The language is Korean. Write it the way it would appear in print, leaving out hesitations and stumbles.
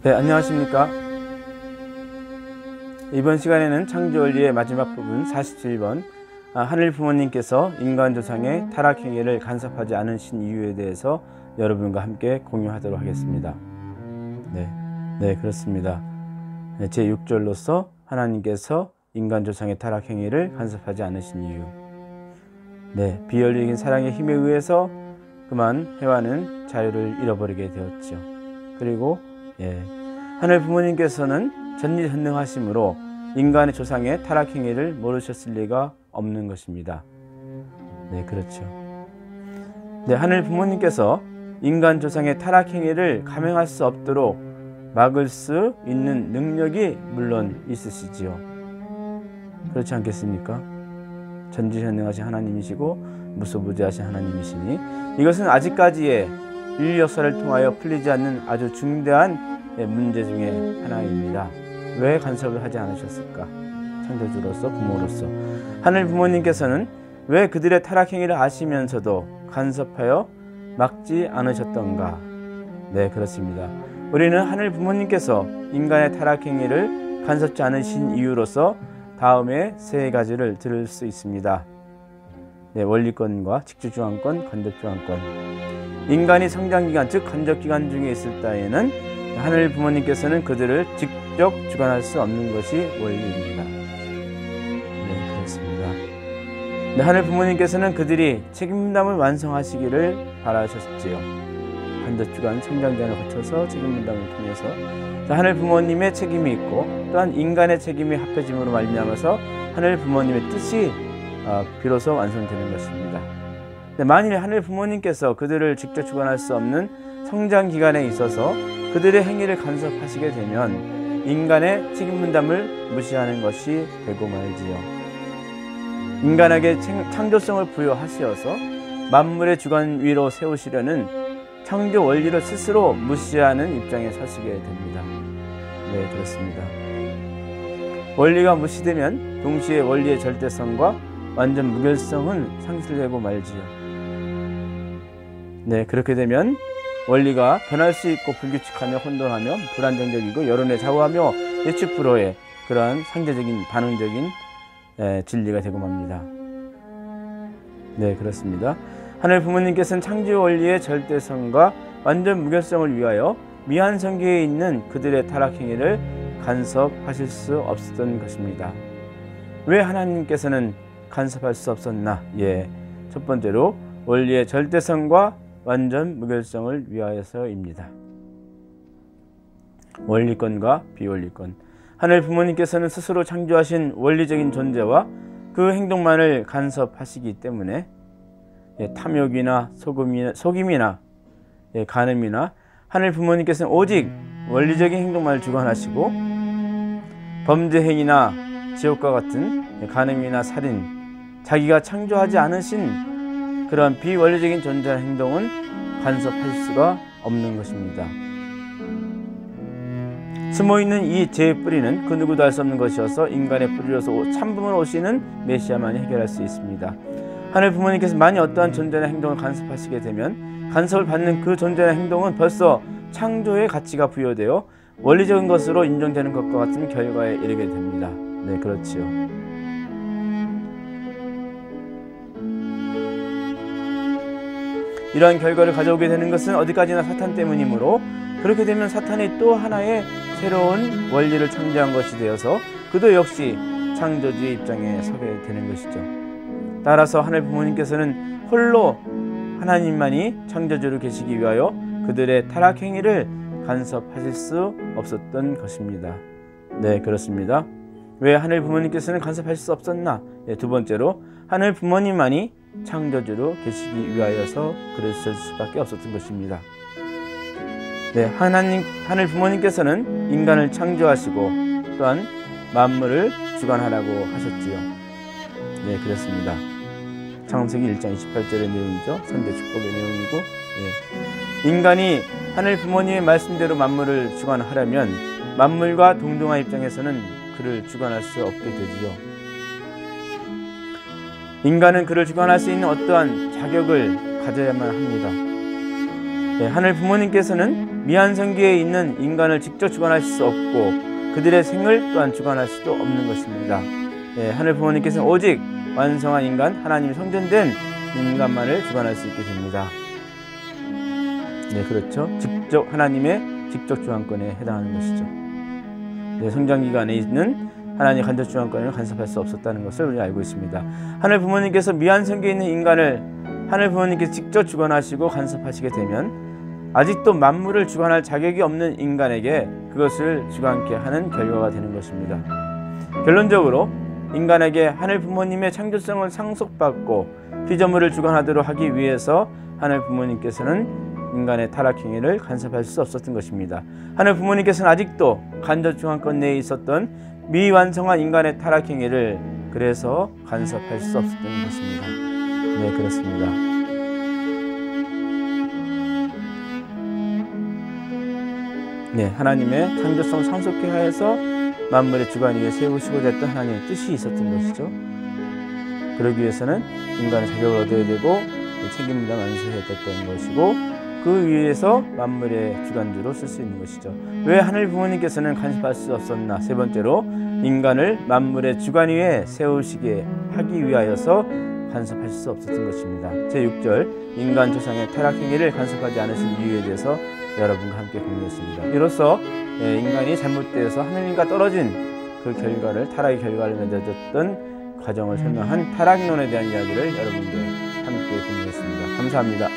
네, 안녕하십니까. 이번 시간에는 창조원리의 마지막 부분 47번 하늘 부모님께서 인간 조상의 타락행위를 간섭하지 않으신 이유에 대해서 여러분과 함께 공유하도록 하겠습니다. 네, 그렇습니다. 제6절로서 하나님께서 인간 조상의 타락행위를 간섭하지 않으신 이유. 비열리긴 사랑의 힘에 의해서 그만 해와는 자유를 잃어버리게 되었죠. 그리고 하늘 부모님께서는 전지전능하심으로 인간의 조상의 타락행위를 모르셨을 리가 없는 것입니다. 그렇죠. 하늘 부모님께서 인간 조상의 타락행위를 감행할 수 없도록 막을 수 있는 능력이 물론 있으시지요. 그렇지 않겠습니까? 전지전능하신 하나님이시고 무소부재하신 하나님이시니 이것은 아직까지의 인류 역사를 통하여 풀리지 않는 아주 중대한 문제 중에 하나입니다. 왜 간섭을 하지 않으셨을까? 창조주로서 부모로서 하늘 부모님께서는 왜 그들의 타락행위를 아시면서도 간섭하여 막지 않으셨던가? 그렇습니다. 우리는 하늘 부모님께서 인간의 타락행위를 간섭지 않으신 이유로서 다음에 세 가지를 들을 수 있습니다. 원리권과 직주주관권, 간접주관권. 인간이 성장기간, 즉 간접기간 중에 있을 때에는 하늘 부모님께서는 그들을 직접 주관할 수 없는 것이 원리입니다. 그렇습니다. 하늘 부모님께서는 그들이 책임분담을 완성하시기를 바라셨지요. 간접주관 성장기간을 거쳐서 책임분담을 통해서 하늘 부모님의 책임이 있고 또한 인간의 책임이 합해짐으로 말미암아서 하늘 부모님의 뜻이 비로소 완성되는 것입니다. 만일 하늘 부모님께서 그들을 직접 주관할 수 없는 성장기간에 있어서 그들의 행위를 간섭하시게 되면 인간의 책임분담을 무시하는 것이 되고 말지요. 인간에게 창조성을 부여하시어서 만물의 주관 위로 세우시려는 창조 원리를 스스로 무시하는 입장에 서시게 됩니다. 그렇습니다. 원리가 무시되면 동시에 원리의 절대성과 완전 무결성은 상실되고 말지요. 그렇게 되면 원리가 변할 수 있고 불규칙하며 혼돈하며 불안정적이고 여론에 좌우하며 예측 불허의 그러한 상대적인 반응적인 진리가 되고 맙니다. 그렇습니다. 하늘 부모님께서는 창조 원리의 절대성과 완전 무결성을 위하여 미한 성계에 있는 그들의 타락행위를 간섭하실 수 없었던 것입니다. 왜 하나님께서는 간섭할 수 없었나? 첫 번째로 원리의 절대성과 완전 무결성을 위하여서입니다. 원리권과 비원리권. 하늘 부모님께서는 스스로 창조하신 원리적인 존재와 그 행동만을 간섭하시기 때문에 탐욕이나 속임이나 간음이나 하늘 부모님께서는 오직 원리적인 행동만을 주관하시고 범죄 행위나 지옥과 같은 간음이나 살인, 자기가 창조하지 않으신 그런 비원리적인 존재의 행동은 간섭할 수가 없는 것입니다. 숨어있는 이 죄의 뿌리는 그 누구도 알 수 없는 것이어서 인간의 뿌리로서 참부을 오시는 메시아만이 해결할 수 있습니다. 하늘 부모님께서 만일 어떠한 존재나 행동을 간섭하시게 되면 간섭을 받는 그 존재나 행동은 벌써 창조의 가치가 부여되어 원리적인 것으로 인정되는 것과 같은 결과에 이르게 됩니다. 그렇지요. 이러한 결과를 가져오게 되는 것은 어디까지나 사탄 때문이므로 그렇게 되면 사탄이 또 하나의 새로운 원리를 창조한 것이 되어서 그도 역시 창조주의 입장에 서게 되는 것이죠. 따라서 하늘 부모님께서는 홀로 하나님만이 창조주로 계시기 위하여 그들의 타락행위를 간섭하실 수 없었던 것입니다. 그렇습니다. 왜 하늘 부모님께서는 간섭하실 수 없었나? 두 번째로 하늘 부모님만이 창조주로 계시기 위하여서 그랬을 수밖에 없었던 것입니다. 하늘 부모님께서는 인간을 창조하시고 또한 만물을 주관하라고 하셨지요. 그렇습니다. 창세기 1장 28절의 내용이죠. 선대 축복의 내용이고 인간이 하늘 부모님의 말씀대로 만물을 주관하려면 만물과 동등한 입장에서는 그를 주관할 수 없게 되지요. 인간은 그를 주관할 수 있는 어떠한 자격을 가져야만 합니다. 하늘 부모님께서는 미완성기에 있는 인간을 직접 주관하실 수 없고 그들의 생을 또한 주관할 수도 없는 것입니다. 하늘 부모님께서는 오직 완성한 인간, 하나님이 성전된 인간만을 주관할 수 있게 됩니다. 그렇죠. 직접 하나님의 직접 주관권에 해당하는 것이죠. 성장기관에 있는 하나님의 간접 주관권을 간섭할 수 없었다는 것을 우리가 알고 있습니다. 하늘 부모님께서 미완성기에 있는 인간을 하늘 부모님께서 직접 주관하시고 간섭하시게 되면 아직도 만물을 주관할 자격이 없는 인간에게 그것을 주관케 하는 결과가 되는 것입니다. 결론적으로 인간에게 하늘 부모님의 창조성을 상속받고 피조물을 주관하도록 하기 위해서 하늘 부모님께서는 인간의 타락 행위를 간섭할 수 없었던 것입니다. 하늘 부모님께서는 아직도 간접 주관권 내에 있었던 미완성한 인간의 타락 행위를 그래서 간섭할 수 없었던 것입니다. 그렇습니다. 하나님의 창조성 상속케 하여서 만물의 주관 위에 세우시고자 했던 하나님의 뜻이 있었던 것이죠. 그러기 위해서는 인간의 자격을 얻어야 되고 책임을 완수해야 됐던 것이고 그 위에서 만물의 주관주로 쓸 수 있는 것이죠. 왜 하늘 부모님께서는 간섭할 수 없었나? 세 번째로 인간을 만물의 주관 위에 세우시게 하기 위하여서 간섭할 수 없었던 것입니다. 제6절 인간 조상의 타락 행위를 간섭하지 않으신 이유에 대해서 여러분과 함께 공유했습니다. 이로써 인간이 잘못되어서 하느님과 떨어진 그 결과를 타락의 결과를 맺어졌던 과정을 설명한 타락론에 대한 이야기를 여러분께 함께 공유했습니다. 감사합니다.